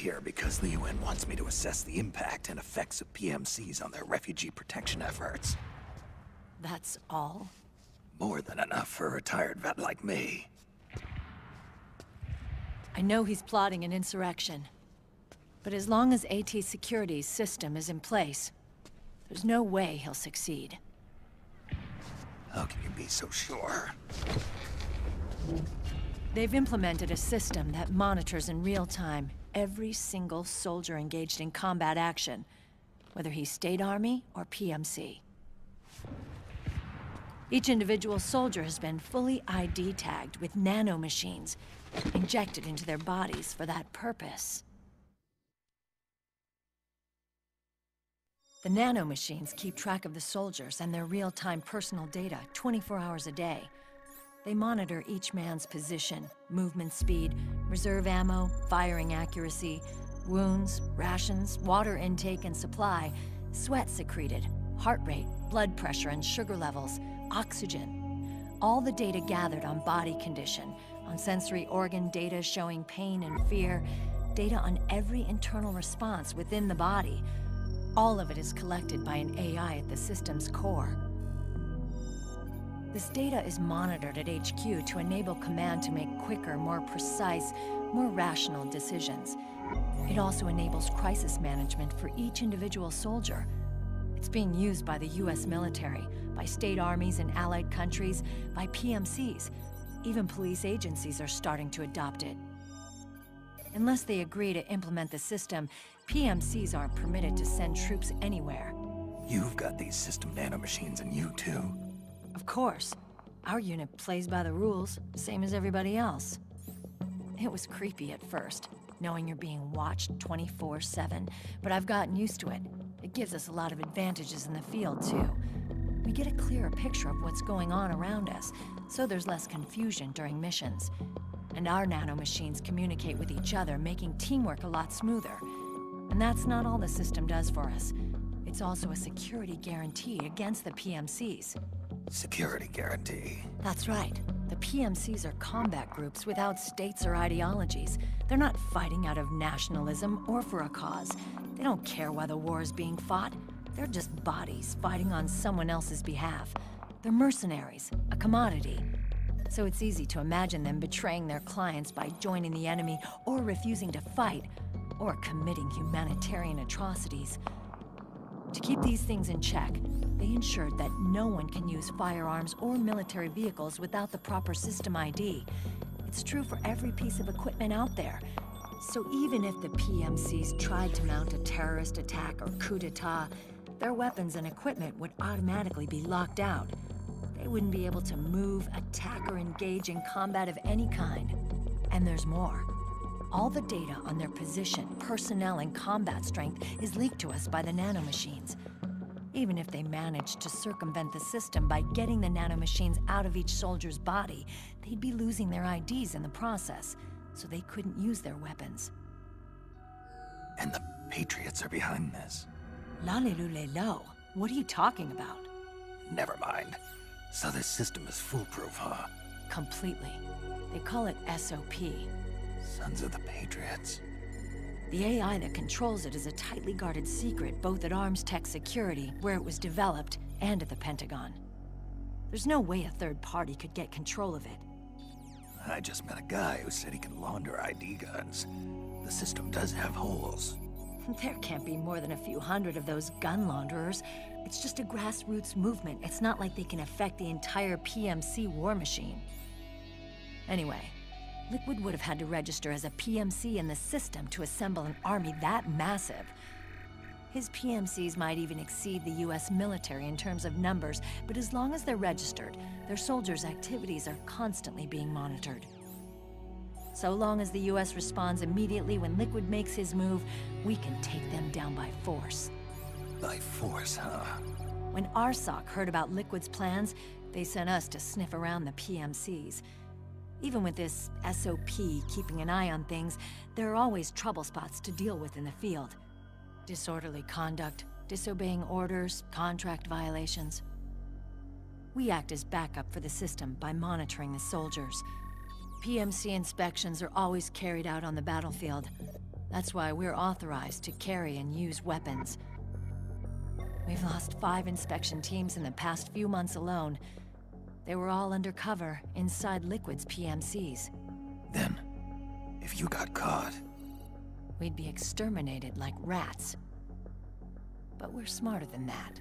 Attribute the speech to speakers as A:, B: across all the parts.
A: here because the UN wants me to assess the impact and effects of PMCs on their refugee protection efforts.
B: That's all?
A: More than enough for a retired vet like me.
B: I know he's plotting an insurrection. But as long as AT Security's system is in place, there's no way he'll succeed.
A: How can you be so sure?
B: They've implemented a system that monitors in real time every single soldier engaged in combat action, whether he's State Army or PMC. Each individual soldier has been fully ID tagged with nanomachines injected into their bodies for that purpose. The nanomachines keep track of the soldiers and their real-time personal data 24 hours a day. They monitor each man's position, movement speed, reserve ammo, firing accuracy, wounds, rations, water intake and supply, sweat secreted, heart rate, blood pressure and sugar levels, oxygen. All the data gathered on body condition, on sensory organ data showing pain and fear, data on every internal response within the body. All of it is collected by an AI at the system's core. This data is monitored at HQ to enable command to make quicker, more precise, more rational decisions. It also enables crisis management for each individual soldier. It's being used by the US military, by state armies in allied countries, by PMCs. Even police agencies are starting to adopt it. Unless they agree to implement the system, PMCs aren't permitted to send troops anywhere.
A: You've got these system nanomachines in you too.
B: Of course. Our unit plays by the rules, same as everybody else. It was creepy at first, knowing you're being watched 24/7, but I've gotten used to it. It gives us a lot of advantages in the field, too. We get a clearer picture of what's going on around us, so there's less confusion during missions. And our nanomachines communicate with each other, making teamwork a lot smoother. And that's not all the system does for us. It's also a security guarantee against the PMCs.
A: Security guarantee.
B: That's right. The PMCs are combat groups without states or ideologies. They're not fighting out of nationalism or for a cause. They don't care why the war is being fought. They're just bodies fighting on someone else's behalf. They're mercenaries, a commodity. So it's easy to imagine them betraying their clients by joining the enemy or refusing to fight, or committing humanitarian atrocities. To keep these things in check, they ensured that no one can use firearms or military vehicles without the proper system ID. It's true for every piece of equipment out there. So even if the PMCs tried to mount a terrorist attack or coup d'etat, their weapons and equipment would automatically be locked out. They wouldn't be able to move, attack, or engage in combat of any kind. And there's more. All the data on their position, personnel, and combat strength is leaked to us by the nanomachines. Even if they managed to circumvent the system by getting the nanomachines out of each soldier's body, they'd be losing their IDs in the process, so they couldn't use their weapons.
A: And the Patriots are behind this.
B: Lalilulelo, what are you talking about?
A: Never mind. So this system is foolproof, huh?
B: Completely. They call it SOP.
A: Sons of the Patriots.
B: The AI that controls it is a tightly guarded secret, both at Arms Tech Security, where it was developed, and at the Pentagon. There's no way a third party could get control of it.
A: I just met a guy who said he can launder ID guns. The system does have holes.
B: There can't be more than a few hundred of those gun launderers. It's just a grassroots movement. It's not like they can affect the entire PMC war machine. Anyway, Liquid would have had to register as a PMC in the system to assemble an army that massive. His PMCs might even exceed the US military in terms of numbers, but as long as they're registered, their soldiers' activities are constantly being monitored. So long as the US responds immediately when Liquid makes his move, we can take them down by force.
A: By force, huh?
B: When RSOC heard about Liquid's plans, they sent us to sniff around the PMCs. Even with this SOP keeping an eye on things, there are always trouble spots to deal with in the field. Disorderly conduct, disobeying orders, contract violations. We act as backup for the system by monitoring the soldiers. PMC inspections are always carried out on the battlefield. That's why we're authorized to carry and use weapons. We've lost 5 inspection teams in the past few months alone. They were all undercover, inside Liquid's PMCs.
A: Then, if you got caught...
B: We'd be exterminated like rats. But we're smarter than that.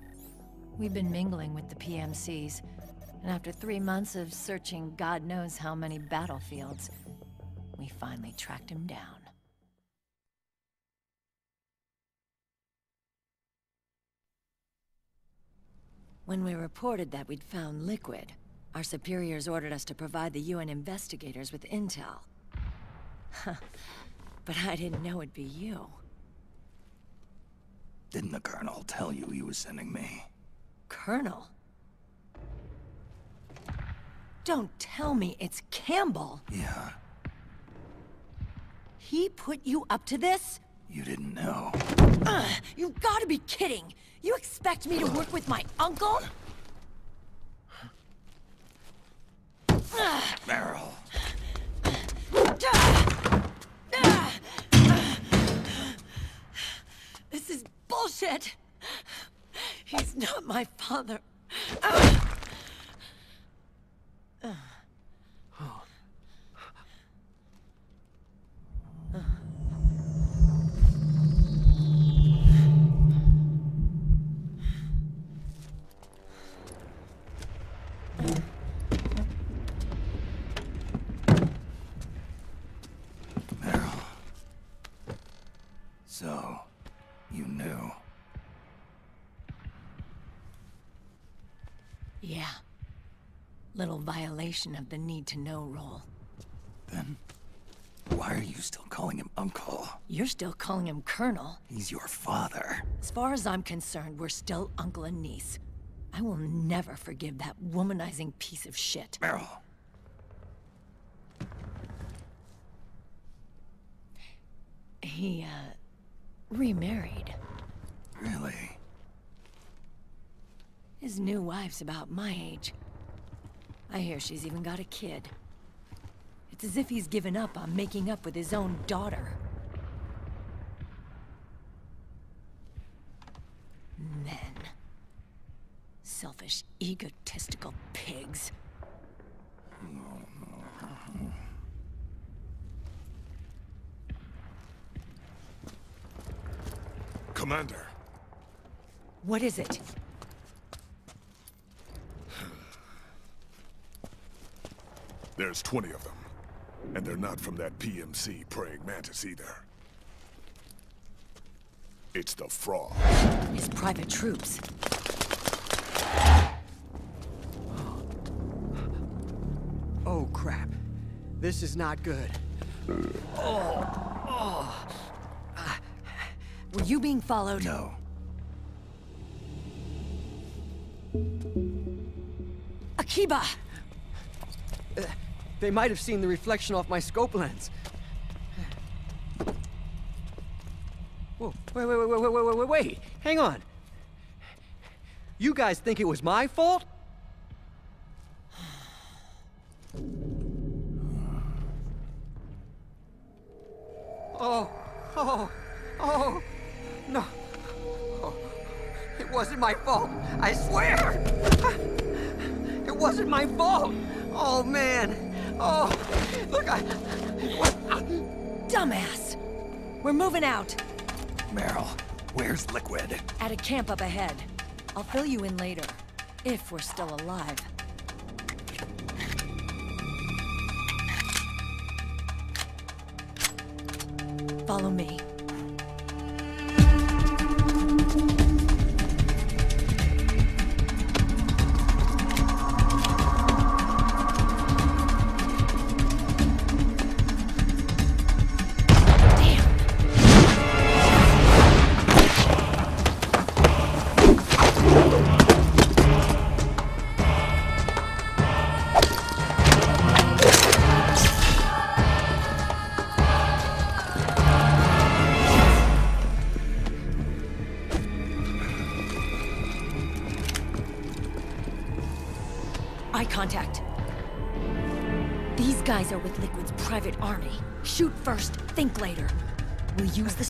B: We've been mingling with the PMCs, and after 3 months of searching God knows how many battlefields, we finally tracked him down. When we reported that we'd found Liquid, our superiors ordered us to provide the UN investigators with intel. But I didn't know it'd be you.
A: Didn't the Colonel tell you he was sending me?
B: Colonel? Don't tell me it's Campbell!
A: Yeah.
B: He put you up to this?
A: You didn't know.
B: You gotta be kidding! You expect me to work with my uncle?
A: Meryl.
B: This is bullshit! He's not my father.
A: Meryl. So, you knew.
B: Yeah. Little violation of the need-to-know rule.
A: Then, why are you still calling him Uncle?
B: You're still calling him Colonel.
A: He's your father.
B: As far as I'm concerned, we're still uncle and niece. I will never forgive that womanizing piece of shit.
A: Meryl.
B: He, remarried.
A: Really?
B: His new wife's about my age. I hear she's even got a kid. It's as if he's given up on making up with his own daughter. Men. Selfish, egotistical pigs.
C: Commander.
B: What is it?
C: There's 20 of them. And they're not from that PMC praying mantis either. It's the Frog.
B: His private troops.
D: Oh, crap. This is not good.
B: Were you being followed?
A: No.
B: Akiba!
D: They might have seen the reflection off my scope lens. Whoa, wait. Hang on. You guys think it was my fault? Oh, no. Oh, it wasn't my fault, I swear! It wasn't my fault! Oh, man. Oh, look,
B: Dumbass! We're moving out.
A: Meryl, where's Liquid?
B: At a camp up ahead. I'll fill you in later. If we're still alive. Follow me. Eye contact. These guys are with Liquid's private army. Shoot first, think later. We use the